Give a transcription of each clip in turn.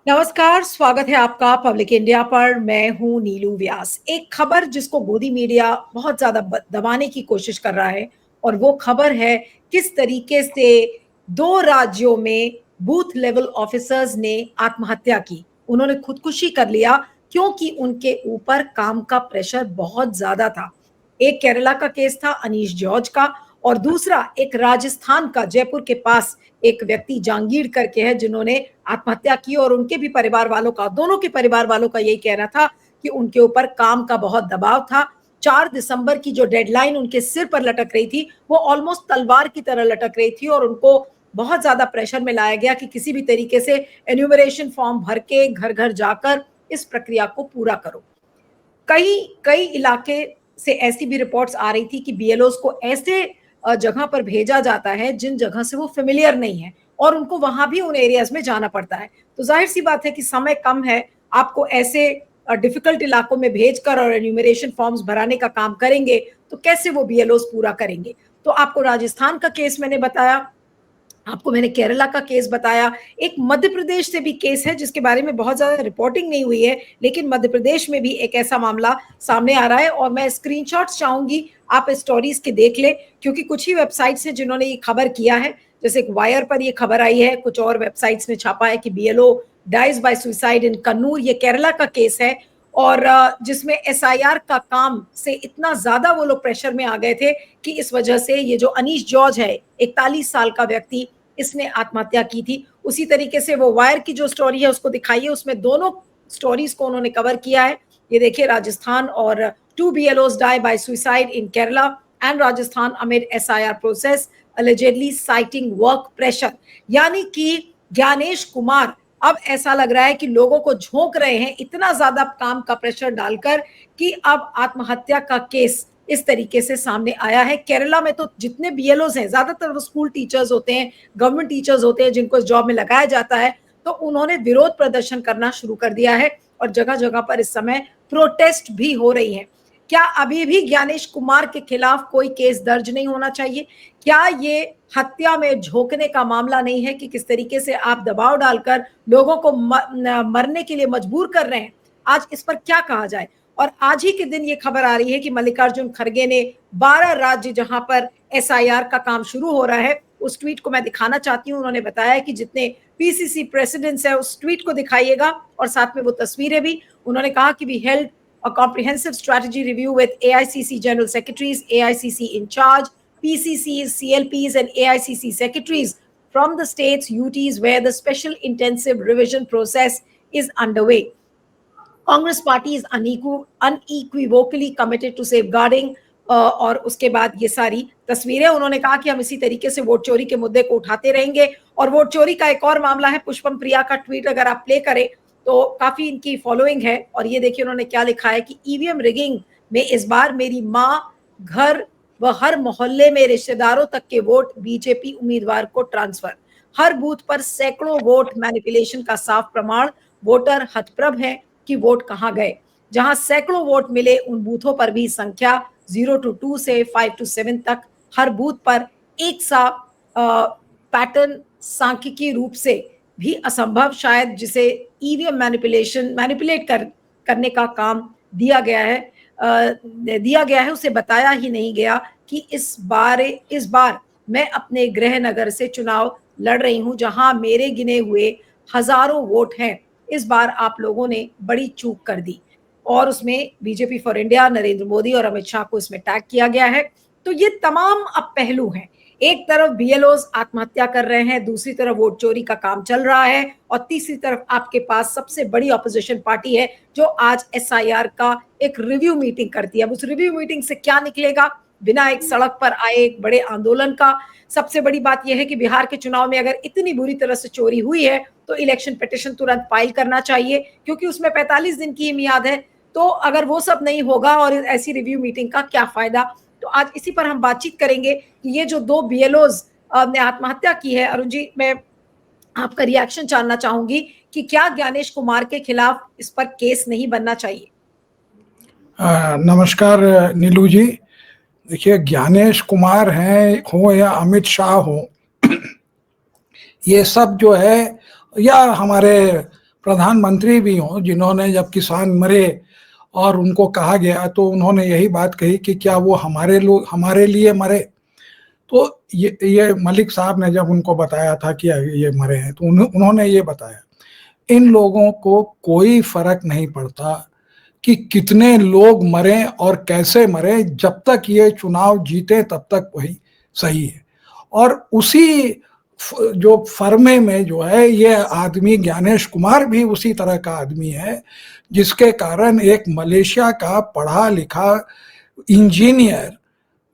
नमस्कार, स्वागत है आपका पब्लिक इंडिया पर। मैं हूं नीलू व्यास। एक खबर जिसको गोदी मीडिया बहुत ज्यादा दबाने की कोशिश कर रहा है, और वो खबर है किस तरीके से दो राज्यों में बूथ लेवल ऑफिसर्स ने आत्महत्या की। उन्होंने खुदकुशी कर लिया क्योंकि उनके ऊपर काम का प्रेशर बहुत ज्यादा था। एक केरला का केस था अनीश जॉर्ज का, और दूसरा एक राजस्थान का, जयपुर के पास एक व्यक्ति जहांगीर करके है जिन्होंने आत्महत्या की। और उनके भी परिवार वालों का, दोनों के परिवार वालों का यही कहना था कि उनके ऊपर काम का बहुत दबाव था। 4 दिसंबर की जो डेडलाइन उनके सिर पर लटक रही थी वो ऑलमोस्ट तलवार की तरह लटक रही थी, और उनको बहुत ज्यादा प्रेशर में लाया गया कि किसी भी तरीके से एन्यूमरेशन फॉर्म भर के घर घर जाकर इस प्रक्रिया को पूरा करो। कई कई इलाके से ऐसी भी रिपोर्ट्स आ रही थी कि बीएलओस को ऐसे जगह पर भेजा जाता है जिन जगह से वो फेमिलियर नहीं है, और उनको वहां भी उन एरियाज में जाना पड़ता है। तो जाहिर सी बात है कि समय कम है, आपको ऐसे डिफिकल्ट इलाकों में भेजकर और एन्यूमरेशन फॉर्म्स भराने का काम करेंगे तो कैसे वो बीएलओस पूरा करेंगे। तो आपको राजस्थान का केस मैंने बताया, आपको मैंने केरला का केस बताया, एक मध्य प्रदेश से भी केस है जिसके बारे में बहुत ज्यादा रिपोर्टिंग नहीं हुई है, लेकिन मध्य प्रदेश में भी एक ऐसा मामला सामने आ रहा है। और मैं स्क्रीनशॉट्स चाहूंगी आप स्टोरीज के देख ले, क्योंकि कुछ ही वेबसाइट्स हैं जिन्होंने ये खबर किया है। जैसे एक वायर पर ये खबर आई है, कुछ और वेबसाइट्स ने छापा है कि BLO dies by suicide in Kannur. ये केरला का केस है, और जिसमें एसआईआर का काम से इतना ज्यादा वो लोग प्रेशर में आ गए थे कि इस वजह से ये जो अनीश जॉर्ज है, 41 साल का व्यक्ति, इसने आत्महत्या की थी। उसी तरीके से वो वायर की जो स्टोरी है उसको दिखाइए, उसमें दोनों स्टोरीज को उन्होंने कवर किया है। ये देखिए, राजस्थान और 2 BLOs die by suicide in Kerala and Rajasthan amid SIR process allegedly citing work pressure। यानी कि ज्ञानेश कुमार अब ऐसा लग रहा है कि लोगों को झोंक रहे हैं इतना ज्यादा काम का प्रेशर डालकर कि अब आत्महत्या का केस इस तरीके से सामने आया है। केरला में तो जितने बीएलओज हैं ज्यादातर वो स्कूल टीचर्स होते हैं, गवर्नमेंट टीचर्स होते हैं जिनको इस जॉब में लगाया जाता है। तो उन्होंने विरोध प्रदर्शन करना शुरू कर दिया है, और जगह जगह पर इस समय प्रोटेस्ट भी हो रही है। क्या अभी भी ज्ञानेश कुमार के खिलाफ कोई केस दर्ज नहीं होना चाहिए? क्या ये हत्या में झोंकने का मामला नहीं है कि किस तरीके से आप दबाव डालकर लोगों को मरने के लिए मजबूर कर रहे हैं? आज इस पर क्या कहा जाए। और आज ही के दिन ये खबर आ रही है कि मल्लिकार्जुन खड़गे ने 12 राज्य जहां पर एसआईआर का काम शुरू हो रहा है, उस ट्वीट को मैं दिखाना चाहती हूँ। उन्होंने बताया कि जितने पीसीसी प्रेसिडेंट्स है उस ट्वीट को दिखाइएगा, और साथ में वो तस्वीरें भी। उन्होंने कहा कि we held a comprehensive strategy review with AICC general secretaries, AICC in charge, PCCs, CLPs and AICC secretaries from the states UTs where the special intensive revision process is underway. Congress party is unequivocally committed to safeguarding. और उसके बाद ये सारी तस्वीरें, उन्होंने कहा कि हम इसी तरीके से वोट चोरी के मुद्दे को उठाते रहेंगे। और वोट चोरी का एक और मामला है, पुष्पम प्रिया का ट्वीट अगर आप प्ले करें तो काफी इनकी फॉलोइंग है। और ये देखिए उन्होंने क्या लिखा है कि ईवीएम रिगिंग में इस बार मेरी माँ, घर व हर मोहल्ले में रिश्तेदारों तक के वोट बीजेपी उम्मीदवार को ट्रांसफर। हर बूथ पर सैकड़ों वोट मैनिपुलेशन का साफ प्रमाण। वोटर हतप्रभ है कि वोट कहां गए। जहां सैकड़ों वोट मिले उन बूथों पर भी संख्या 0 to 2 से 5 to 7 तक हर बूथ पर एक सा पैटर्न सांख्यिकीय रूप से भी असंभव, शायद जिसे ईवीएम मैनिपुलेट करने का काम दिया गया है उसे बताया ही नहीं गया कि इस बार मैं अपने गृह नगर से चुनाव लड़ रही हूं जहां मेरे गिने हुए हजारों वोट हैं। इस बार आप लोगों ने बड़ी चूक कर दी। और उसमें BJP for India, Narendra Modi और अमित शाह को इसमें टैग किया गया है। तो ये तमाम अब पहलू हैं। एक तरफ बीएलओस आत्महत्या कर रहे हैं, दूसरी तरफ वोट चोरी का काम चल रहा है, और तीसरी तरफ आपके पास सबसे बड़ी ऑपोजिशन पार्टी है जो आज एसआईआर का एक रिव्यू मीटिंग करती है। अब उस रिव्यू मीटिंग से क्या निकलेगा बिना एक सड़क पर आए एक बड़े आंदोलन का? सबसे बड़ी बात यह है कि बिहार के चुनाव में अगर इतनी बुरी तरह से चोरी हुई है तो इलेक्शन पिटीशन तुरंत फाइल करना चाहिए, क्योंकि उसमें 45 दिन की मियाद है। तो अगर वो सब नहीं होगा और ऐसी रिव्यू मीटिंग का क्या फायदा? तो आज इसी पर हम बातचीत करेंगे कि ये जो 2 बीएलओज ने आत्महत्या की है। अरुण जी, मैं आपका रिएक्शन जानना चाहूंगी कि क्या ज्ञानेश कुमार के खिलाफ इस पर केस नहीं बनना चाहिए? नमस्कार नीलू जी। देखिए, ज्ञानेश कुमार हैं हो या अमित शाह हो, ये सब जो है, या हमारे प्रधानमंत्री भी हों जिन्होंने जब किसान मरे और उनको कहा गया तो उन्होंने यही बात कही कि क्या वो हमारे लिए मरे। तो ये मलिक साहब ने जब उनको बताया था कि ये मरे हैं तो उन्होंने ये बताया, इन लोगों को कोई फर्क नहीं पड़ता कि कितने लोग मरे और कैसे मरे, जब तक ये चुनाव जीते तब तक वही सही है। और उसी जो फर्मे में जो है ये आदमी ज्ञानेश कुमार भी उसी तरह का आदमी है, जिसके कारण एक मलेशिया का पढ़ा लिखा इंजीनियर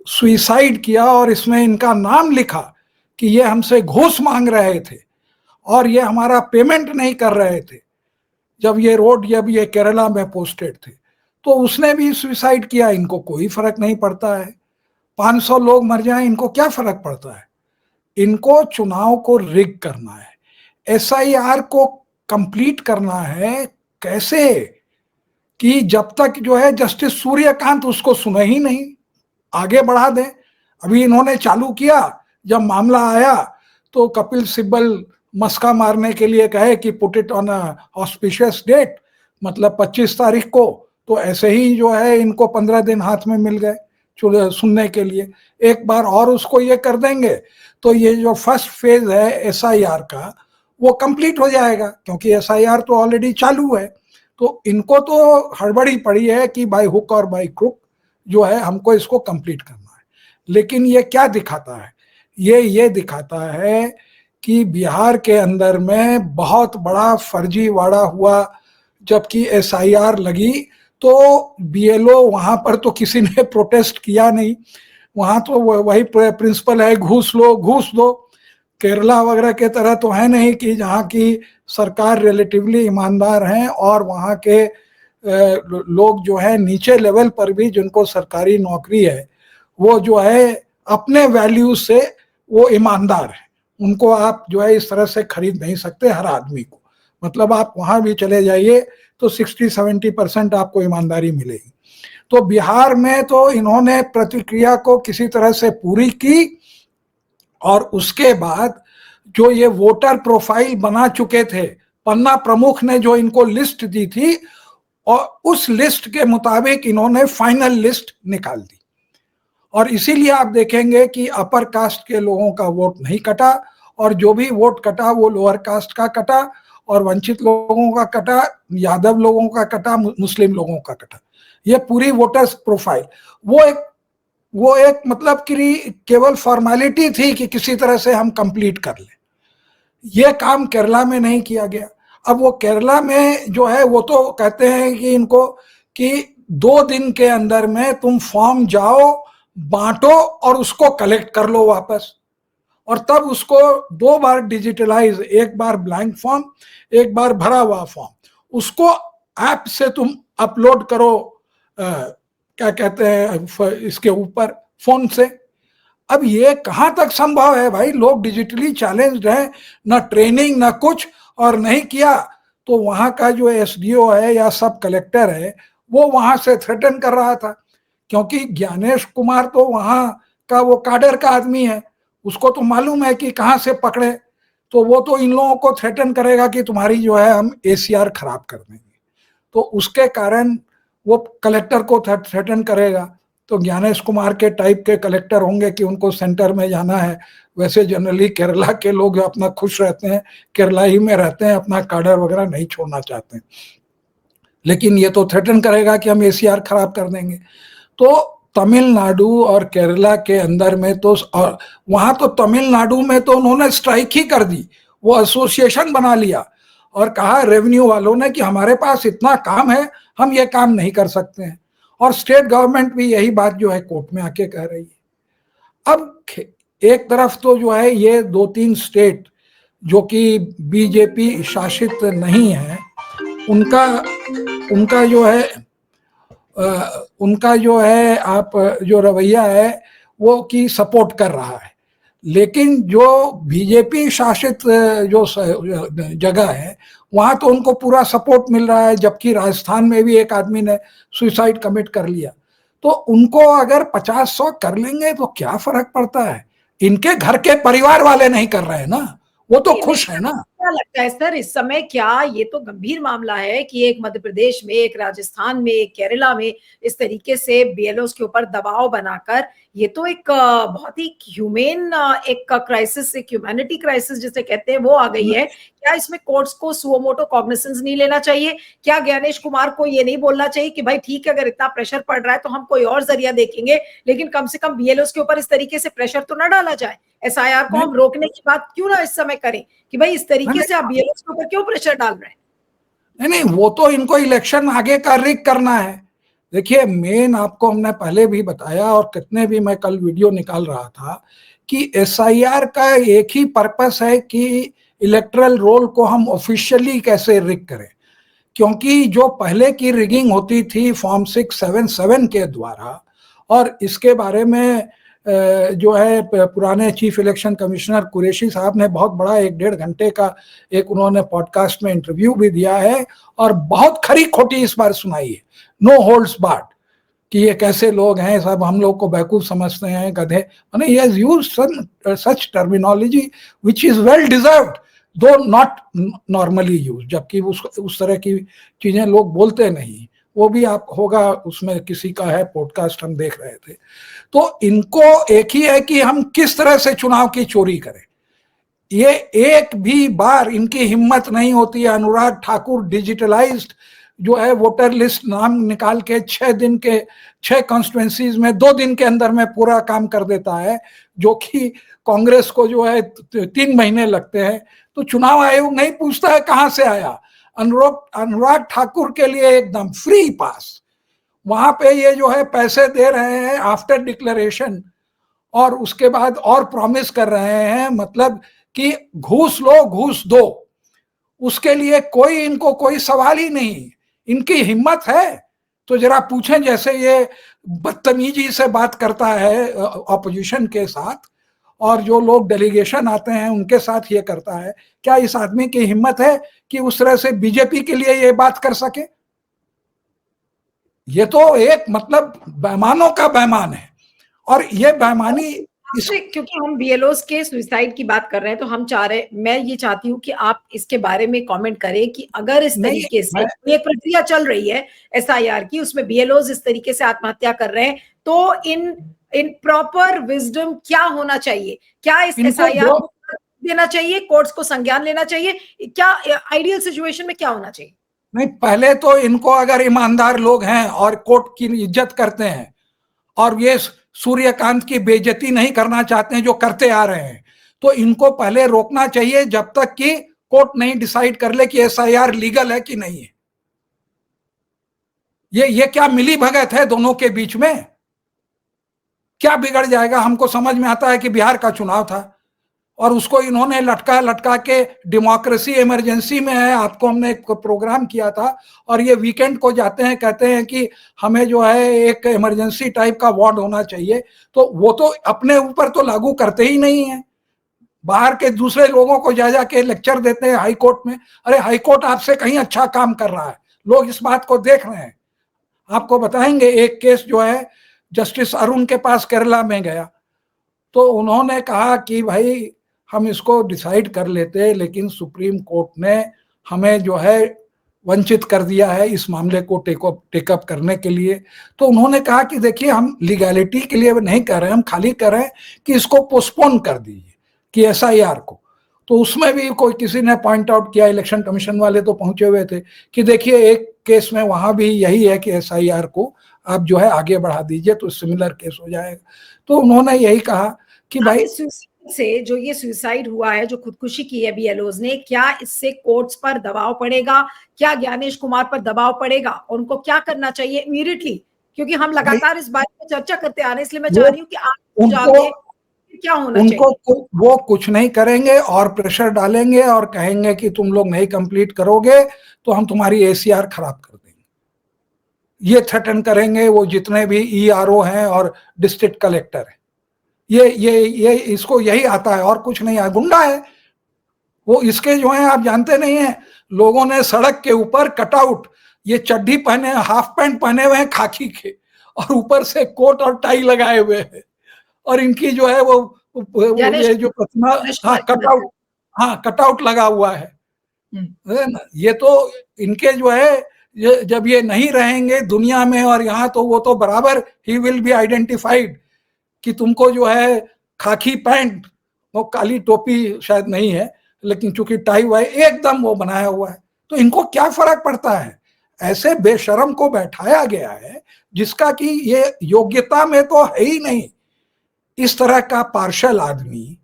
सुइसाइड किया और इसमें इनका नाम लिखा कि ये हमसे घूस मांग रहे थे और ये हमारा पेमेंट नहीं कर रहे थे, जब ये केरला में पोस्टेड थे। तो उसने भी सुइसाइड किया, इनको कोई फर्क नहीं पड़ता है। 500 लोग मर जाएं, इनको क्या फर्क पड़ता है। इनको चुनाव को रिग करना है, एसआईआर को कंप्लीट करना है। कैसे कि जब तक जो है जस्टिस सूर्यकांत उसको सुने ही नहीं, आगे बढ़ा दें। अभी इन्होंने चालू किया, जब मामला आया तो कपिल सिब्बल मस्का मारने के लिए कहे कि put it on auspicious date, मतलब 25 तारीख को। तो ऐसे ही जो है इनको 15 दिन हाथ में मिल गए सुनने के लिए। एक बार और उसको ये कर देंगे तो ये जो फर्स्ट फेज है एसआईआर का वो कंप्लीट हो जाएगा, क्योंकि एसआईआर तो ऑलरेडी चालू है। तो इनको तो हड़बड़ी पड़ी है कि बाय हुक और बाय क्रुक जो है हमको इसको कंप्लीट करना है। लेकिन ये क्या दिखाता है, ये दिखाता है कि बिहार के अंदर में बहुत बड़ा फर्जीवाड़ा हुआ। जबकि एसआईआर लगी तो बीएलओ वहां पर तो किसी ने प्रोटेस्ट किया नहीं, वहां तो वही प्रिंसिपल है, घूस लो घूस दो। केरला वगैरह के तरह तो है नहीं कि जहाँ की सरकार रिलेटिवली ईमानदार हैं और वहाँ के लोग जो है नीचे लेवल पर भी जिनको सरकारी नौकरी है वो जो है अपने वैल्यू से वो ईमानदार है। उनको आप जो है इस तरह से खरीद नहीं सकते हर आदमी को। मतलब आप वहां भी चले जाइए तो 60-70% आपको ईमानदारी मिलेगी। तो बिहार में तो इन्होंने प्रतिक्रिया को किसी तरह से पूरी की और उसके बाद जो ये वोटर प्रोफाइल बना चुके थे, पन्ना प्रमुख ने जो इनको लिस्ट दी थी और उस लिस्ट के मुताबिक इन्होंने फाइनल लिस्ट निकाल दी। और इसीलिए आप देखेंगे कि अपर कास्ट के लोगों का वोट नहीं कटा और जो भी वोट कटा वो लोअर कास्ट का कटा और वंचित लोगों का कटा, यादव लोगों का कटा, मुस्लिम लोगों का कटा। ये पूरी वोटर्स प्रोफाइल वो एक मतलब कि केवल फॉर्मेलिटी थी कि किसी तरह से हम कंप्लीट कर लें। ये काम केरला में नहीं किया गया। अब वो केरला में जो है वो तो कहते हैं कि इनको कि 2 दिन के अंदर में तुम फॉर्म जाओ बांटो और उसको कलेक्ट कर लो वापस, और तब उसको 2 बार डिजिटलाइज, एक बार ब्लैंक फॉर्म, एक बार भरा हुआ फॉर्म, उसको ऐप से तुम अपलोड करो, क्या कहते हैं इसके ऊपर फोन से। अब ये कहां तक संभव है भाई, लोग डिजिटली चैलेंज्ड हैं, ना ट्रेनिंग ना कुछ, और नहीं किया तो वहां का जो एसडीओ है या सब कलेक्टर है वो वहां से थ्रेटन कर रहा था, क्योंकि ज्ञानेश कुमार तो वहां का वो काडर का आदमी है, उसको तो मालूम है कि कहां से पकड़े। तो वो तो इन लोगों को थ्रेटन करेगा कि तुम्हारी जो है हम एसीआर खराब कर देंगे। तो उसके कारण वो कलेक्टर को थ्रेटन करेगा। तो ज्ञानेश कुमार के टाइप के कलेक्टर होंगे कि उनको सेंटर में जाना है। वैसे जनरली केरला के लोग अपना खुश रहते हैं, केरला ही में रहते हैं, अपना काडर वगैरह नहीं छोड़ना चाहते हैं। लेकिन ये तो थ्रेटन करेगा कि हम एसीआर खराब कर देंगे। तो तमिलनाडु और केरला के अंदर में तो, और वहां तो तमिलनाडु में तो उन्होंने स्ट्राइक ही कर दी, वो एसोसिएशन बना लिया और कहा रेवेन्यू वालों ने कि हमारे पास इतना काम है, हम ये काम नहीं कर सकते हैं। और स्टेट गवर्नमेंट भी यही बात जो है कोर्ट में आके कह रही है। अब एक तरफ तो जो है ये 2-3 स्टेट जो कि बीजेपी शासित नहीं है, उनका उनका जो है उनका जो है आप जो रवैया है वो की सपोर्ट कर रहा है। लेकिन जो बीजेपी शासित जो जगह है वहां तो उनको पूरा सपोर्ट मिल रहा है, जबकि राजस्थान में भी एक आदमी ने सुसाइड कमिट कर लिया। तो उनको अगर 50-100 कर लेंगे तो क्या फर्क पड़ता है, इनके घर के परिवार वाले नहीं कर रहे हैं ना, वो तो खुश है ना। क्या लगता है सर इस समय, क्या ये तो गंभीर मामला है कि एक मध्य प्रदेश में, एक राजस्थान में, एक केरला में इस तरीके से बीएलओस के ऊपर दबाव बनाकर, ये तो एक बहुत ही ह्यूमेन एक क्राइसिस, एक ह्यूमैनिटी क्राइसिस जिसे कहते हैं वो आ गई है। क्या इसमें कोर्ट्स को सुओ मोटो कॉग्निसेंस नहीं लेना चाहिए? क्या ज्ञानेश कुमार को ये नहीं बोलना चाहिए कि भाई ठीक है, अगर इतना प्रेशर पड़ रहा है तो हम कोई और जरिया देखेंगे, लेकिन कम से कम बीएलओस के ऊपर इस तरीके से प्रेशर तो ना डाला जाए? एसआईआर को हम रोकने की बात क्यों ना इस समय करें कि भाई इस तरीके से आप बीएलओस के ऊपर क्यों प्रेशर डाल रहे हैं? नहीं, वो तो इनको इलेक्शन आगे का रिग करना है। देखिए, मेन आपको हमने पहले भी बताया और कितने भी मैं कल वीडियो निकाल रहा था कि एसआईआर का एक ही पर्पस है कि इलेक्टरल रोल को हम ऑफिशियली कैसे रिग करें, क्योंकि जो पहले की रिगिंग होती थी फॉर्म 677 के द्वारा, और इसके बारे में जो है पुराने चीफ इलेक्शन कमिश्नर कुरैशी साहब ने बहुत बड़ा 1-1.5 घंटे का एक उन्होंने पॉडकास्ट में इंटरव्यू भी दिया है और बहुत खरी खोटी इस बार सुनाई है, नो होल्ड्स बार्ड, कि ये कैसे लोग हैं, सब हम लोग को बेवकूफ समझते हैं, गधे, माने he has used such terminology which is well deserved दो नॉट नॉर्मली यूज, जबकि उस तरह की चीजें लोग बोलते नहीं। वो भी आप होगा उसमें किसी का है पॉडकास्ट, हम देख रहे थे। तो इनको एक ही है कि हम किस तरह से चुनाव की चोरी करें। ये एक भी बार इनकी हिम्मत नहीं होती है। अनुराग ठाकुर डिजिटलाइज्ड जो है वोटर लिस्ट नाम निकाल के 6 दिन के 6 कॉन्स्टिट्यूएंसीज में 2 दिन के अंदर में पूरा काम कर देता है, जो कि कांग्रेस को जो है 3 महीने लगते हैं। तो चुनाव आयोग नहीं पूछता है कहां से आया। अनुराग ठाकुर के लिए एकदम फ्री पास, वहां पे ये जो है पैसे दे रहे हैं आफ्टर डिक्लेरेशन, और उसके बाद और प्रॉमिस कर रहे हैं, मतलब कि घूस लो घूस दो, उसके लिए कोई इनको कोई सवाल ही नहीं। इनकी हिम्मत है तो जरा पूछें, जैसे ये बदतमीजी से बात करता है ऑपोजिशन के साथ, और जो लोग डेलीगेशन आते हैं उनके साथ ये करता है, क्या इस आदमी की हिम्मत है कि उस तरह से बीजेपी के लिए ये बात कर सके? ये तो एक मतलब बेईमानों का बेईमान है। और ये बेईमानी क्योंकि हम बीएलओस के सुसाइड की बात कर रहे हैं, तो हम चाह रहे, मैं ये चाहती हूँ कि आप इसके बारे में कमेंट करें कि अगर इस तरीके से ये प्रक्रिया चल रही है एसआईआर की, उसमें बीएलओस इस तरीके से आत्महत्या कर रहे हैं, तो इन प्रॉपर विजडम क्या होना चाहिए? क्या इस एसआईआर को देना चाहिए, कोर्ट्स को संज्ञान लेना चाहिए? क्या आइडियल सिचुएशन में क्या होना चाहिए? नहीं, पहले तो इनको अगर ईमानदार लोग हैं और कोर्ट की इज्जत करते हैं और ये सूर्यकांत की बेइज्जती नहीं करना चाहते हैं जो करते आ रहे हैं, तो इनको पहले रोकना चाहिए जब तक कि कोर्ट नहीं डिसाइड कर ले कि एसआईआर लीगल है कि नहीं है। ये क्या मिली भगत है दोनों के बीच में? क्या बिगड़ जाएगा? हमको समझ में आता है कि बिहार का चुनाव था और उसको इन्होंने लटका लटका के डेमोक्रेसी इमरजेंसी में है। आपको हमने एक प्रोग्राम किया था, और ये वीकेंड को जाते हैं, कहते हैं कि हमें जो है एक इमरजेंसी टाइप का वार्ड होना चाहिए। तो वो तो अपने ऊपर तो लागू करते ही नहीं है, बाहर के दूसरे लोगों को जा जाके लेक्चर देते हैं हाई कोर्ट में। अरे हाई कोर्ट आपसे कहीं अच्छा काम कर रहा है, लोग इस बात को देख रहे हैं। आपको बताएंगे एक केस जो है जस्टिस अरुण के पास केरला में गया, तो उन्होंने कहा कि भाई हम इसको डिसाइड कर लेते, लेकिन सुप्रीम कोर्ट ने हमें जो है वंचित कर दिया है इस मामले को टेकअप करने के लिए। तो उन्होंने कहा कि देखिए, हम लीगैलिटी के लिए नहीं कर रहे, हम खाली कर रहे हैं कि इसको पोस्टपोन कर दीजिए कि एसआईआर को। तो उसमें भी कोई किसी ने पॉइंट आउट किया, इलेक्शन कमीशन वाले तो पहुंचे हुए थे कि देखिए एक केस में वहां भी यही है कि एसआईआर को आप जो है आगे बढ़ा दीजिए तो सिमिलर केस हो जाएगा। तो उन्होंने यही कहा कि भाई से जो ये सुसाइड हुआ है, जो खुदकुशी की है बीएलओज ने, क्या इससे कोर्ट्स पर दबाव पड़ेगा? क्या ज्ञानेश कुमार पर दबाव पड़ेगा? उनको क्या करना चाहिए इमीडिएटली? क्योंकि हम लगातार इस बारे में चर्चा करते आ रहे हैं, इसलिए मैं चाह रही हूँ कि आप जाके क्या होना चाहिए। वो कुछ नहीं करेंगे और प्रेशर डालेंगे और कहेंगे कि तुम लोग नहीं कंप्लीट करोगे तो हम तुम्हारी एसीआर खराब कर देंगे। ये थ्रेटन करेंगे वो जितने भी ईआरओ हैं और डिस्ट्रिक्ट कलेक्टर है। ये इसको यही आता है और कुछ नहीं है, गुंडा है वो। इसके जो है आप जानते नहीं है, लोगों ने सड़क के ऊपर कटआउट, ये चड्डी पहने, हाफ पैंट पहने हुए हैं खाकी के, और ऊपर से कोट और टाई लगाए हुए हैं, और इनकी जो है वो ये जो प्रतिमा, हाँ कटआउट, हाँ कटआउट लगा हुआ है ना? ये तो इनके जो है ये जब ये नहीं रहेंगे दुनिया में और यहाँ, तो वो तो बराबर ही विल बी आइडेंटिफाइड कि तुमको जो है खाकी पैंट, वो काली टोपी शायद नहीं है, लेकिन चूंकि टाई वाई एकदम वो बनाया हुआ है, तो इनको क्या फर्क पड़ता है? ऐसे बेशरम को बैठाया गया है जिसका कि ये योग्यता में तो है ही नहीं। इस तरह का पार्शल आदमी,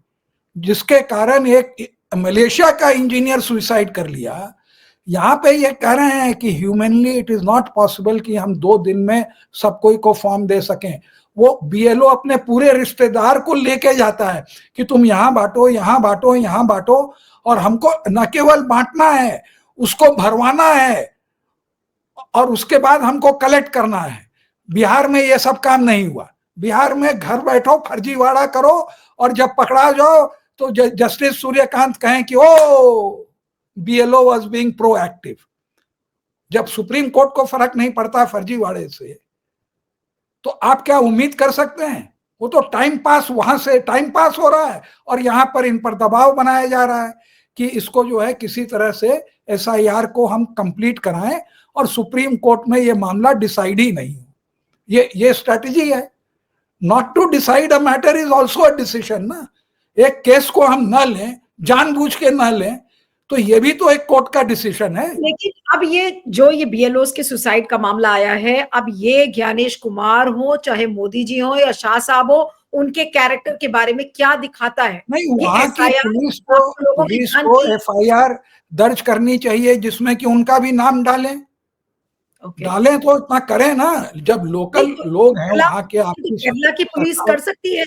जिसके कारण एक मलेशिया का इंजीनियर सुसाइड कर लिया, यहाँ पे ये कह रहे हैं कि humanly it is not possible कि हम 2 दिन में सब कोई को फॉर्म दे सकें। वो बीएलओ अपने पूरे रिश्तेदार को लेके जाता है कि तुम यहाँ बांटो, यहाँ बांटो, यहाँ बांटो, और हमको न केवल बांटना है, उसको भरवाना है और उसके बाद हमको कलेक्ट करना है। बिहार में ये सब काम नहीं हुआ। बिहार में घर बैठो, फर्जीवाड़ा करो, और जब पकड़ा जाओ तो जस्टिस सूर्यकांत कहें कि ओ बीएलओ वाज बीइंग प्रोएक्टिव। जब सुप्रीम कोर्ट को फर्क नहीं पड़ता फर्जीवाड़े से, तो आप क्या उम्मीद कर सकते हैं? वो तो टाइम पास, वहां से टाइम पास हो रहा है और यहाँ पर इन पर दबाव बनाया जा रहा है कि इसको जो है किसी तरह से एसआईआर को हम कंप्लीट कराएं और सुप्रीम कोर्ट में ये मामला डिसाइड ही नहीं हो। ये स्ट्रेटजी है। Not to decide a matter is also a decision ना। एक केस को हम न लें, जानबूझ के न लें, तो ये भी तो एक कोर्ट का डिसीजन है। लेकिन अब ये बीएलओस के सुसाइड का मामला आया है, अब ये ज्ञानेश कुमार हो, चाहे मोदी जी हो या शाह साहब हो, उनके कैरेक्टर के बारे में क्या दिखाता है? नहीं, ये वहां की एफआईआर पुलिस को एफआईआर दर्ज करनी चाहिए जिसमें कि उनका भी नाम डालें। डालें तो इतना करें ना, जब लोकल लोग हैं वहां के आपकी केरला की पुलिस कर सकती है,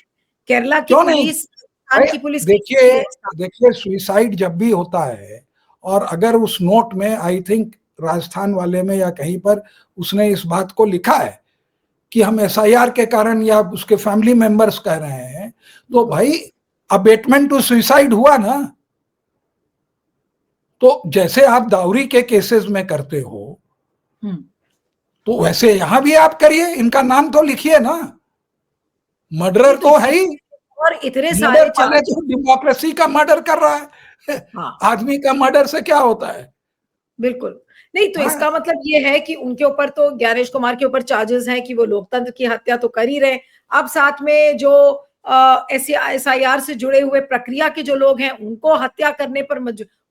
केरला की क्यों नहीं? पुलिस, राजस्थान की पुलिस देखिए सुसाइड जब भी होता है, और अगर उस नोट में आई थिंक राजस्थान वाले में या कहीं पर उसने इस बात को लिखा है कि हम एसआईआर के कारण, या उसके फैमिली मेंबर्स कह रहे हैं, तो भाई अबेटमेंट टू सुसाइड हुआ ना। तो जैसे आप दाऊरी के केसेस में करते हो, तो वैसे यहां भी आप करिए, इनका नाम तो लिखिए ना। मर्डर तो है ही, और इतने सारे तो डेमोक्रेसी का मर्डर कर रहा है। हाँ। आदमी का मर्डर से क्या होता है? बिल्कुल नहीं, तो इसका मतलब ये है कि उनके ऊपर तो, ज्ञानेश कुमार के ऊपर चार्जेस हैं कि वो लोकतंत्र की हत्या तो कर ही रहे, अब साथ में जो एसआईआर से जुड़े हुए प्रक्रिया के जो लोग हैं उनको हत्या करने पर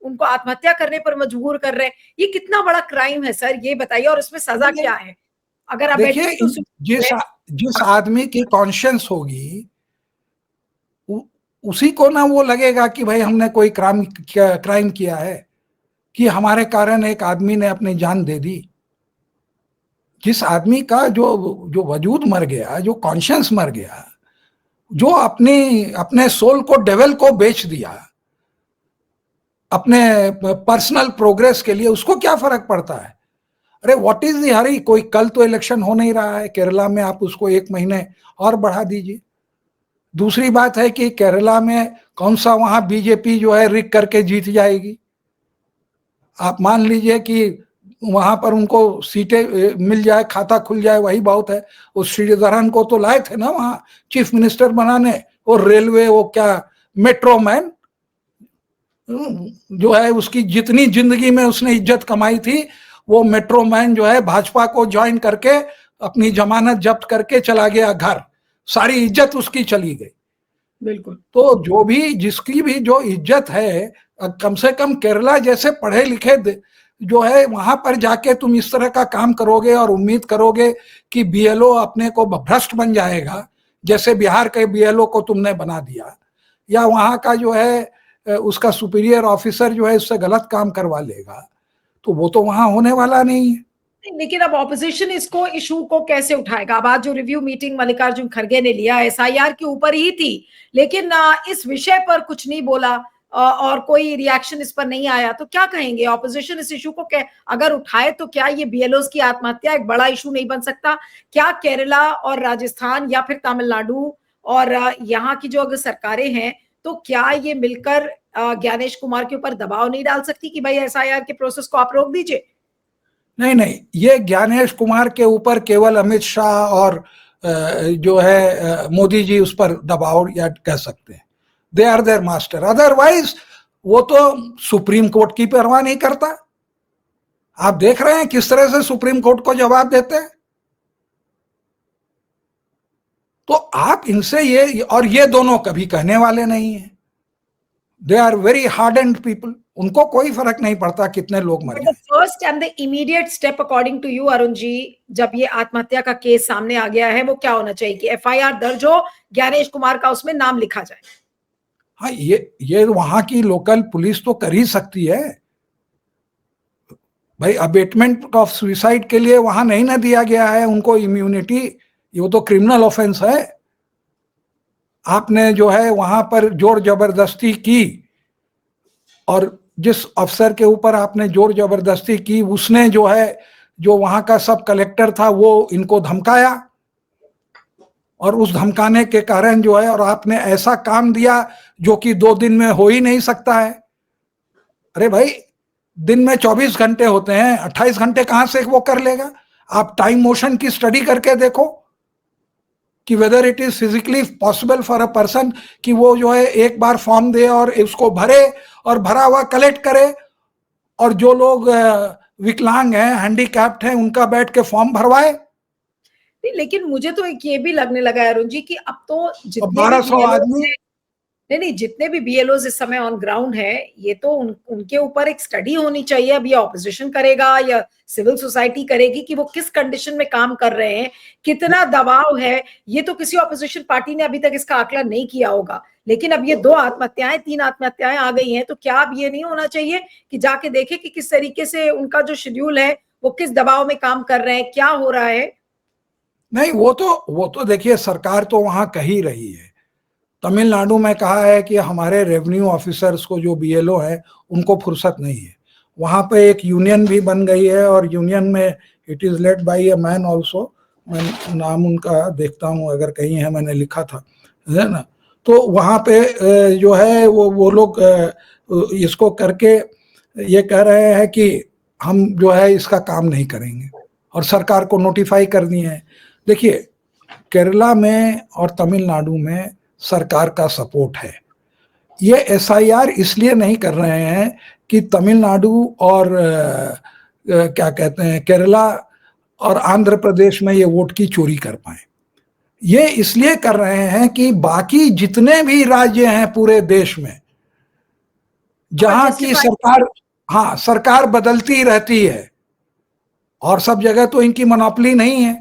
उनको आत्महत्या करने पर मजबूर कर रहे हैं। ये कितना बड़ा क्राइम है सर, ये बताइए, और इसमें सजा क्या है? अगर देखिए, जिस आदमी की कॉन्शियंस होगी उसी को ना वो लगेगा कि भाई हमने कोई क्राइम किया है कि हमारे कारण एक आदमी ने अपनी जान दे दी। जिस आदमी का जो वजूद मर गया, जो कॉन्शियंस मर गया, जो अपने सोल को डेविल को बेच दिया अपने पर्सनल प्रोग्रेस के लिए, उसको क्या फर्क पड़ता है? अरे व्हाट इज द हरी? कोई कल तो इलेक्शन हो नहीं रहा है केरला में, आप उसको 1 महीने और बढ़ा दीजिए। दूसरी बात है कि केरला में कौन सा वहां बीजेपी जो है रिग करके जीत जाएगी। आप मान लीजिए कि वहां पर उनको सीटें मिल जाए, खाता खुल जाए, वही बहुत है। उस श्रीधरन को तो लाए थे ना वहां चीफ मिनिस्टर बनाने, और रेलवे, वो क्या मेट्रो मैन जो है, उसकी जितनी जिंदगी में उसने इज्जत कमाई थी, वो मेट्रो मैन जो है भाजपा को ज्वाइन करके अपनी जमानत जब्त करके चला गया घर, सारी इज्जत उसकी चली गई। बिल्कुल। तो जो भी, जिसकी भी जो इज्जत है, कम से कम केरला जैसे पढ़े लिखे जो है, वहां पर जाके तुम इस तरह का काम करोगे और उम्मीद करोगे कि बीएलओ अपने को भ्रष्ट बन जाएगा, जैसे बिहार के बीएलओ को तुमने बना दिया, या वहां का जो है उसका सुपीरियर ऑफिसर जो है उससे गलत काम करवा लेगा, तो वो तो वहां होने वाला नहीं है। लेकिन अब ऑपोजिशन इसको, इशू को कैसे उठाएगा? अब आज जो रिव्यू मीटिंग मल्लिकार्जुन खड़गे ने लिया, एसआईआर के ऊपर ही थी, लेकिन इस विषय पर कुछ नहीं बोला और कोई रिएक्शन इस पर नहीं आया, तो क्या कहेंगे ऑपोजिशन इस इशू को? अगर उठाए तो क्या ये बीएलओस की आत्महत्या एक बड़ा इशू नहीं बन सकता? क्या केरला और राजस्थान या फिर तमिलनाडु और यहाँ की जो अगर सरकारें हैं, तो क्या ये मिलकर ज्ञानेश कुमार के ऊपर दबाव नहीं डाल सकती कि भाई एसआईआर के प्रोसेस को आप रोक दीजिए? नहीं, ये ज्ञानेश कुमार के ऊपर केवल अमित शाह और जो है मोदी जी उस पर दबाव या कह सकते हैं। They are their master. Otherwise वो तो सुप्रीम कोर्ट की परवाह नहीं करता। आप देख रहे हैं किस तरह से सुप्रीम कोर्ट को जवाब देते हैं। तो आप इनसे ये दोनों कभी कहने वाले नहीं है। They are very hard and people, उनको कोई फर्क नहीं पड़ता कितने लोग मर But the जाए। first and the immediate step according to you, Arun ji, जब ये आत्महत्या का केस सामने आ गया है, वो क्या होना चाहिए कि एफआईआर दर्ज हो, ज्ञानेश कुमार का उसमें नाम लिखा जाए? हाँ, ये वहां की लोकल पुलिस तो कर ही सकती है भाई। अबेटमेंट ऑफ सुसाइड के लिए वहां नहीं ना दिया गया है उनको इम्यूनिटी, ये तो क्रिमिनल ऑफेंस है। आपने जो है वहां पर जोर जबरदस्ती की, और जिस अफसर के ऊपर आपने जोर जबरदस्ती की उसने जो है, जो वहां का सब कलेक्टर था, वो इनको धमकाया, और उस धमकाने के कारण जो है, और आपने ऐसा काम दिया जो कि 2 दिन में हो ही नहीं सकता है। अरे भाई, दिन में 24 घंटे होते हैं, 28 घंटे कहां से वो कर लेगा? आप टाइम मोशन की स्टडी करके देखो कि whether it is physically possible for a person कि वो जो है एक बार फॉर्म दे और उसको भरे और भरा हुआ कलेक्ट करे, और जो लोग विकलांग हैं, हैंडीकैप्ड हैं, उनका बैठ के फॉर्म भरवाए। नहीं, लेकिन मुझे तो एक ये भी लगने लगा है अरुण जी कि अब तो जितने भी 1200 आदमी, नहीं, जितने भी बीएलओज इस समय ऑन ग्राउंड है, ये तो उनके ऊपर एक स्टडी होनी चाहिए। अब ये ऑपोजिशन करेगा या सिविल सोसाइटी करेगी कि वो किस कंडीशन में काम कर रहे हैं, कितना दबाव है, ये तो किसी ऑपोजिशन पार्टी ने अभी तक इसका आकलन नहीं किया होगा। लेकिन अब ये 2 आत्महत्याएं, 3 आत्महत्याएं आ गई हैं, तो क्या अब ये नहीं होना चाहिए कि जाके देखे कि किस तरीके से उनका जो शेड्यूल है वो किस दबाव में काम कर रहे हैं, क्या हो रहा है? नहीं, वो तो देखिए, सरकार तो वहां कह ही रही है। तमिलनाडु में कहा है कि हमारे रेवेन्यू ऑफिसर्स को, जो बीएलओ है, उनको फुर्सत नहीं है। वहां पे एक यूनियन भी बन गई है, और यूनियन में it is led by a man also. मैं नाम उनका देखता हूँ, अगर कहीं है, मैंने लिखा था, है ना। तो वहां पे जो है वो लोग इसको करके ये कह रहे हैं कि हम जो है इसका काम नहीं करेंगे, और सरकार को नोटिफाई कर दिए हैं। देखिए, केरला में और तमिलनाडु में सरकार का सपोर्ट है। ये एसआईआर इसलिए नहीं कर रहे हैं कि तमिलनाडु और क्या कहते हैं, केरला और आंध्र प्रदेश में ये वोट की चोरी कर पाए। ये इसलिए कर रहे हैं कि बाकी जितने भी राज्य हैं पूरे देश में, जहां की सरकार, हाँ, सरकार बदलती रहती है, और सब जगह तो इनकी मोनोपोली नहीं है।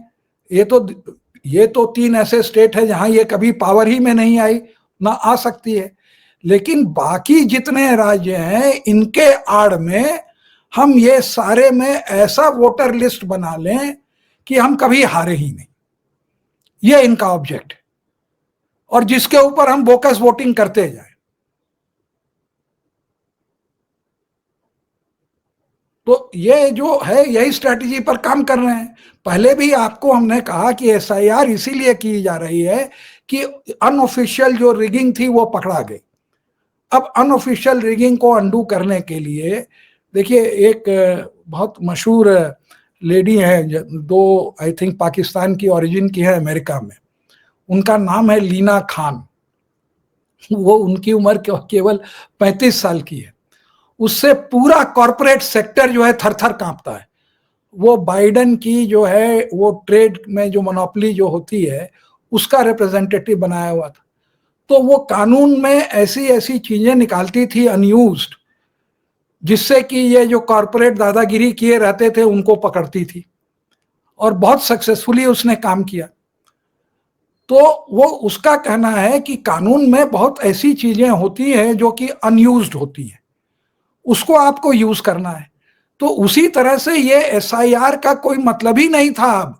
ये तो 3 ऐसे स्टेट है जहां ये कभी पावर ही में नहीं आई, ना आ सकती है। लेकिन बाकी जितने राज्य हैं, इनके आड़ में हम ये सारे में ऐसा वोटर लिस्ट बना लें कि हम कभी हारे ही नहीं। ये इनका ऑब्जेक्ट है, और जिसके ऊपर हम बोकस वोटिंग करते जाए। तो ये जो है, यही स्ट्रैटेजी पर काम कर रहे हैं। पहले भी आपको हमने कहा कि एसआईआर इसीलिए की जा रही है कि अनऑफिशियल जो रिगिंग थी वो पकड़ा गई। अब अनऑफिशियल रिगिंग को अंडू करने के लिए, देखिए, एक बहुत मशहूर लेडी है, दो आई थिंक पाकिस्तान की ओरिजिन की है, अमेरिका में। उनका नाम है लीना खान। वो, उनकी उम्र केवल 35 साल की है। उससे पूरा कॉरपोरेट सेक्टर जो है थर थर कांपता है। वो बाइडेन की जो है, वो ट्रेड में जो मोनोपोली जो होती है, उसका रिप्रेजेंटेटिव बनाया हुआ था। तो वो कानून में ऐसी ऐसी चीजें निकालती थी अनयूज्ड, जिससे कि ये जो कॉरपोरेट दादागिरी किए रहते थे उनको पकड़ती थी, और बहुत सक्सेसफुली उसने काम किया। तो वो, उसका कहना है कि कानून में बहुत ऐसी चीजें होती हैं जो कि अनयूज्ड होती हैं, उसको आपको यूज करना है। तो उसी तरह से ये एसआईआर का कोई मतलब ही नहीं था। अब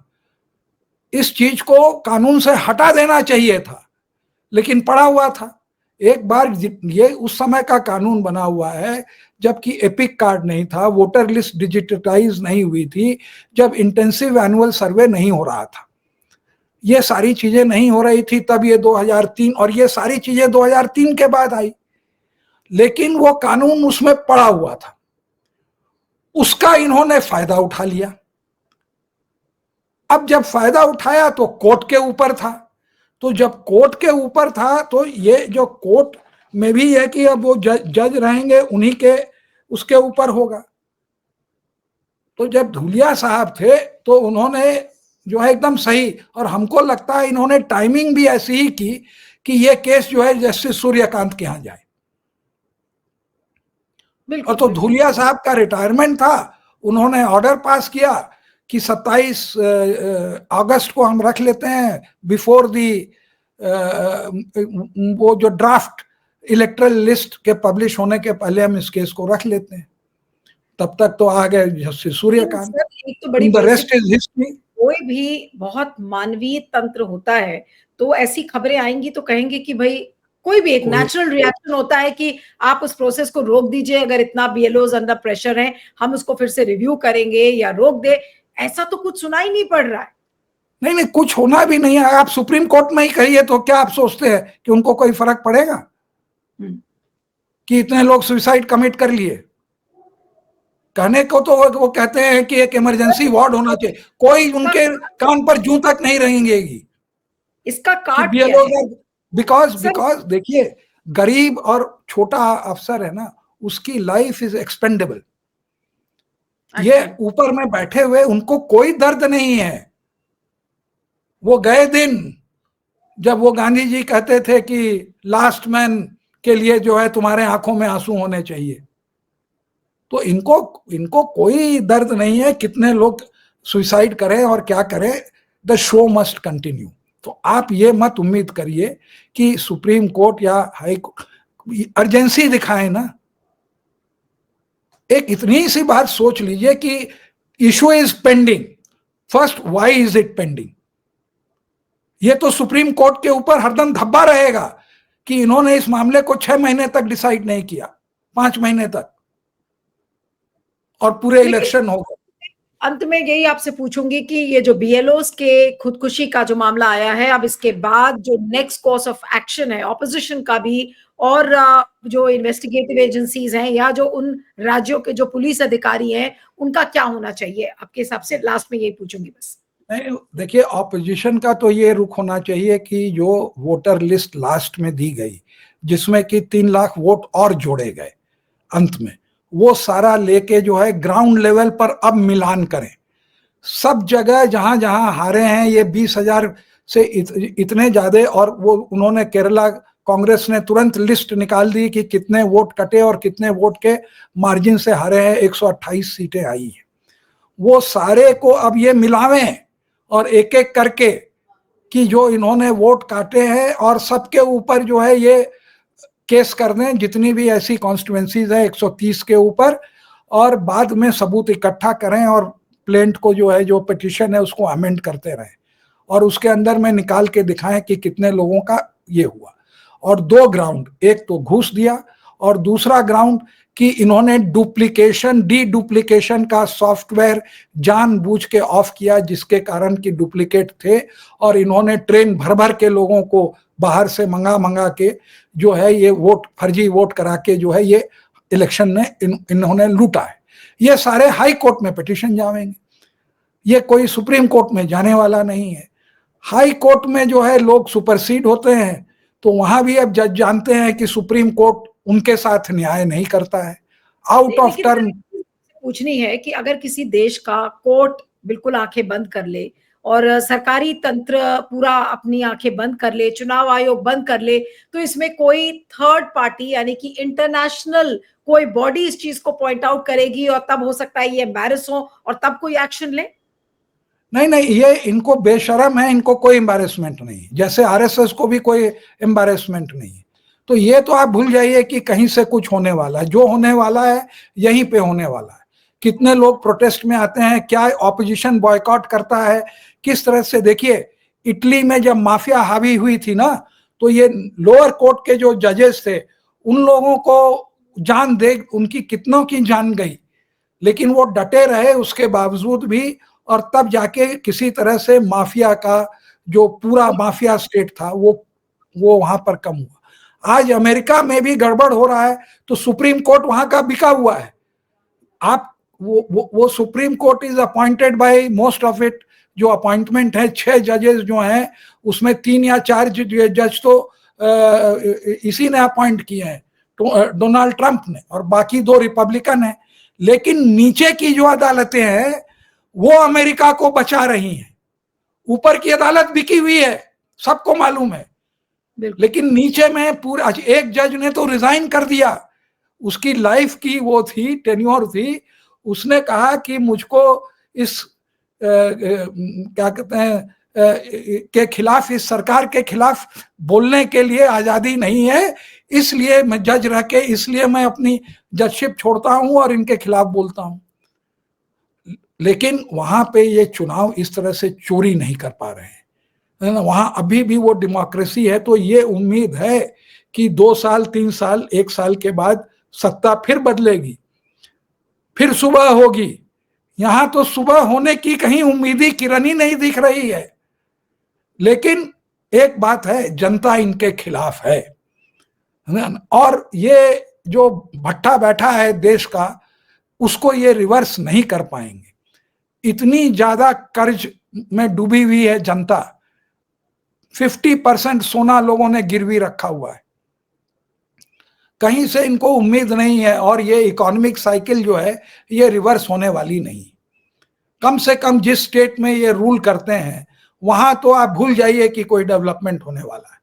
इस चीज को कानून से हटा देना चाहिए था, लेकिन पड़ा हुआ था। एक बार ये उस समय का कानून बना हुआ है जबकि एपिक कार्ड नहीं था, वोटर लिस्ट डिजिटाइज नहीं हुई थी, जब इंटेंसिव एनुअल सर्वे नहीं हो रहा था, ये सारी चीजें नहीं हो रही थी, तब ये 2003, और ये सारी चीजें 2003 के बाद आई। लेकिन वो कानून उसमें पड़ा हुआ था, उसका इन्होंने फायदा उठा लिया। अब जब फायदा उठाया तो कोर्ट के ऊपर था। तो जब कोर्ट के ऊपर था, तो ये जो कोर्ट में भी है कि अब वो जज रहेंगे, उन्हीं के उसके ऊपर होगा। तो जब धूलिया साहब थे तो उन्होंने जो है एकदम सही, और हमको लगता है इन्होंने टाइमिंग भी ऐसी ही की कि ये केस जो है जस्टिस सूर्यकांत के यहाँ जाए। और तो धूलिया साहब का रिटायरमेंट था, उन्होंने ऑर्डर पास किया कि 27 अगस्त को हम रख लेते हैं, बिफोर दी वो जो ड्राफ्ट इलेक्टरल लिस्ट के पब्लिश होने के पहले हम इस केस को रख लेते हैं। तब तक तो आ गए जस्टिस सूर्यकांत, एक तो बड़ी द रेस्ट इज हिस्ट्री। कोई भी बहुत मानवीय तंत्र होता है, तो ऐसी खबरें आएंगी तो कहेंगे कि भाई कोई भी एक नेचुरल रिएक्शन होता है कि आप उस प्रोसेस को रोक दीजिए, अगर इतना बीएलओज अंडर प्रेशर है, हम उसको फिर से रिव्यू करेंगे या रोक दे। ऐसा तो कुछ सुनाई नहीं पड़ रहा है। नहीं नहीं, कुछ होना भी नहीं है। आप सुप्रीम कोर्ट में ही कहिए तो क्या आप सोचते हैं कि उनको कोई फर्क पड़ेगा कि इतने लोग सुसाइड कमिट कर लिए? कहने को तो वो कहते हैं कि एक इमरजेंसी वार्ड होना चाहिए, कोई उनके कान पर जूं तक नहीं रहेंगी। इसका काट क्या है? बिकॉज देखिए, गरीब और छोटा अफसर है ना, उसकी लाइफ इज एक्सपेंडेबल। ये ऊपर में बैठे हुए उनको कोई दर्द नहीं है। वो गए दिन जब वो गांधी जी कहते थे कि लास्ट मैन के लिए जो है तुम्हारे आंखों में आंसू होने चाहिए, तो इनको कोई दर्द नहीं है कितने लोग सुसाइड करें और क्या करें। The show must continue. तो आप ये मत उम्मीद करिए कि सुप्रीम कोर्ट या हाई कोर्ट अर्जेंसी दिखाए ना। एक इतनी सी बात सोच लीजिए कि issue is pending, first why is it pending? ये तो सुप्रीम कोर्ट के ऊपर हरदम धब्बा रहेगा कि इन्होंने इस मामले को 6 महीने तक डिसाइड नहीं किया, 5 महीने तक, और पूरे इलेक्शन हो गए। अंत में यही आपसे पूछूंगी कि ये जो बीएलओस के खुदकुशी का जो मामला आया है, अब इसके बाद जो नेक्स्ट कोर्स ऑफ एक्शन है ऑपोजिशन का भी, और जो इन्वेस्टिगेटिव एजेंसीज हैं या जो उन राज्यों के जो पुलिस अधिकारी हैं, उनका क्या होना चाहिए आपके हिसाब से? लास्ट में यही पूछूंगी बस। नहीं देखिए, ऑपोजिशन का तो ये रुख होना चाहिए कि जो वोटर लिस्ट लास्ट में दी गई, जिसमें कि 3 लाख वोट और जोड़े गए अंत में, वो सारा लेके जो है ग्राउंड लेवल पर अब मिलान करें। सब जगह जहां जहां हारे हैं ये 20,000 से इतने ज्यादा, और वो उन्होंने केरला कांग्रेस ने तुरंत लिस्ट निकाल दी कि कितने वोट कटे और कितने वोट के मार्जिन से हारे हैं। 128 सीटें आई है। वो सारे को अब ये मिलावें और एक एक करके कि जो इन्होंने वोट काटे हैं, और सबके ऊपर जो है ये केस कर दें, जितनी भी ऐसी कॉन्स्टिट्यूएंसीज है 130 के ऊपर, और बाद में सबूत इकट्ठा करें और प्लेंट को जो है, जो पिटिशन है, उसको अमेंड करते रहें, और उसके अंदर में निकाल के दिखाएं कि कितने लोगों का ये हुआ। और 2 ग्राउंड, एक तो घूस दिया, और दूसरा ग्राउंड कि इन्होंने डुप्लीकेशन डी डुप्लीकेशन का सॉफ्टवेयर जानबूझ के ऑफ किया, जिसके कारण कि डुप्लीकेट थे, और इन्होंने ट्रेन भर भर के लोगों को बाहर से मंगा के जो है ये वोट, फर्जी वोट करा के जो है ये इलेक्शन में इन्होंने लूटा है। ये सारे हाई कोर्ट में पिटीशन जाएंगे, ये कोई सुप्रीम कोर्ट में जाने वाला नहीं है। हाई कोर्ट में जो है लोग सुपरसीड होते हैं, तो वहां भी अब जज जानते हैं कि सुप्रीम कोर्ट उनके साथ न्याय नहीं करता है, आउट ऑफ टर्न। पूछनी है कि अगर किसी देश का कोर्ट बिल्कुल आंखें बंद कर ले और सरकारी तंत्र पूरा अपनी आंखें बंद कर ले, चुनाव आयोग बंद कर ले, तो इसमें कोई थर्ड पार्टी यानी कि इंटरनेशनल कोई बॉडी इस चीज को पॉइंट आउट करेगी, और तब हो सकता है ये एम्बैरस हो और तब कोई एक्शन ले? नहीं, ये इनको बेशरम है, इनको कोई एम्बैरेसमेंट नहीं, जैसे आरएसएस को भी कोई एम्बैरेसमेंट नहीं। तो ये तो आप भूल जाइए कि कहीं से कुछ होने वाला है। जो होने वाला है यहीं पे होने वाला है। कितने लोग प्रोटेस्ट में आते हैं, क्या ऑपोजिशन बॉयकॉट करता है, किस तरह से। देखिए, इटली में जब माफिया हावी हुई थी ना, तो ये लोअर कोर्ट के जो जजेस थे, उन लोगों को जान दे, उनकी कितनों की जान गई, लेकिन वो डटे रहे उसके बावजूद भी, और तब जाके किसी तरह से माफिया का जो पूरा माफिया स्टेट था वो वहां पर कम हुआ। आज अमेरिका में भी गड़बड़ हो रहा है, तो सुप्रीम कोर्ट वहां का बिका हुआ है। आप वो supreme court is appointed by most of it, जो अपॉइंटमेंट है 6 जजेस जो हैं, उसमें 3 या 4 जज तो इसी ने अपॉइंट किए हैं, तो डोनाल्ड ट्रंप ने, और बाकी 2 रिपब्लिकन हैं। लेकिन नीचे की जो अदालतें हैं वो अमेरिका को बचा रही हैं। ऊपर की अदालत बिकी हुई है, सबको मालूम है, लेकिन नीचे में पूरा, एक जज ने तो रिजाइन कर दिया, उसकी लाइफ की वो थी, टेन्योर थी, उसने कहा कि मुझको इस क्या कहते हैं के खिलाफ, इस सरकार के खिलाफ बोलने के लिए आजादी नहीं है, इसलिए मैं जज रह के, इसलिए मैं अपनी जजशिप छोड़ता हूं और इनके खिलाफ बोलता हूं। लेकिन वहां पे ये चुनाव इस तरह से चोरी नहीं कर पा रहे हैं, वहां अभी भी वो डेमोक्रेसी है। तो ये उम्मीद है कि 2 साल, 3 साल, 1 साल के बाद सत्ता फिर बदलेगी, फिर सुबह होगी। यहां तो सुबह होने की कहीं उम्मीद ही, किरण ही नहीं दिख रही है। लेकिन एक बात है, जनता इनके खिलाफ है, और ये जो भट्टा बैठा है देश का, उसको ये रिवर्स नहीं कर पाएंगे। इतनी ज्यादा कर्ज में डूबी हुई है जनता, 50% सोना लोगों ने गिरवी रखा हुआ है, कहीं से इनको उम्मीद नहीं है, और ये इकोनॉमिक साइकिल जो है ये रिवर्स होने वाली नहीं। कम से कम जिस स्टेट में ये रूल करते हैं वहां तो आप भूल जाइए कि कोई डेवलपमेंट होने वाला है।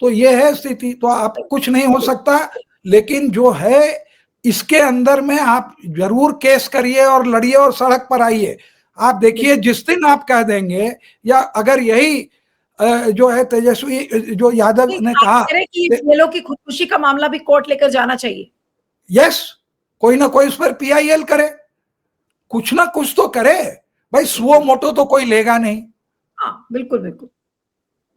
तो ये है स्थिति, तो आप कुछ नहीं हो सकता। लेकिन जो है इसके अंदर में आप जरूर केस करिए और लड़िए और सड़क पर आइए। आप देखिए जिस दिन आप कह देंगे, या अगर यही जो है तेजस्वी, जो यादव ने कहा कि जेलों की खुदकुशी का मामला भी कोर्ट लेकर जाना चाहिए। यस, कोई ना कोई उस पर PIL करे, कुछ ना कुछ तो करे भाई, सुओ मोटो तो कोई लेगा नहीं। हाँ बिल्कुल बिल्कुल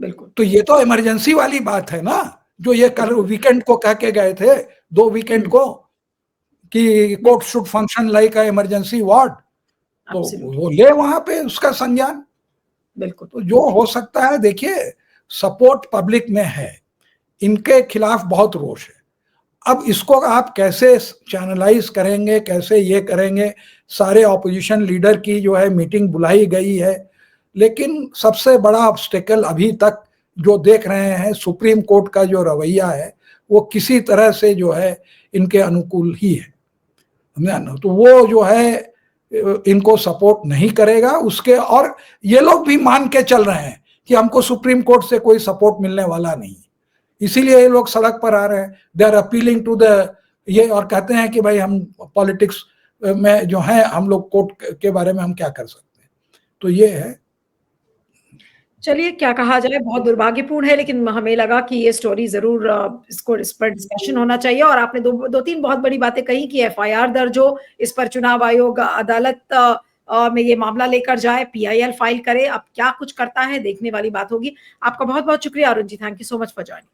बिल्कुल। तो ये तो इमरजेंसी वाली बात है ना, जो ये कल वीकेंड को कह के गए थे, 2 वीकेंड को, कि court should function like a emergency ward, तो वो ले वहां पे उसका संज्ञान। बिल्कुल। तो जो हो सकता है, देखिए सपोर्ट पब्लिक में है, इनके खिलाफ बहुत रोष है। अब इसको आप कैसे चैनलाइज करेंगे, कैसे ये करेंगे, सारे ऑपोजिशन लीडर की जो है मीटिंग बुलाई गई है, लेकिन सबसे बड़ा ऑब्स्टेकल अभी तक जो देख रहे हैं, सुप्रीम कोर्ट का जो रवैया है वो किसी तरह से जो है इनके अनुकूल ही है, तो वो जो है इनको सपोर्ट नहीं करेगा उसके। और ये लोग भी मान के चल रहे हैं कि हमको सुप्रीम कोर्ट से कोई सपोर्ट मिलने वाला नहीं, इसीलिए ये लोग सड़क पर आ रहे हैं। They are appealing to the ये, और कहते हैं कि भाई हम पॉलिटिक्स में जो है, हम लोग कोर्ट के बारे में हम क्या कर सकते हैं। तो ये है। चलिए क्या कहा जाए, बहुत दुर्भाग्यपूर्ण है, लेकिन हमें लगा कि ये स्टोरी जरूर इस पर डिस्कशन होना चाहिए। और आपने दो तीन बहुत बड़ी बातें कही कि FIR दर्ज हो, इस पर चुनाव आयोग अदालत में ये मामला लेकर जाए, PIL फाइल करे। अब क्या कुछ करता है देखने वाली बात होगी। आपका बहुत बहुत शुक्रिया Arun ji, thank you so much for joining.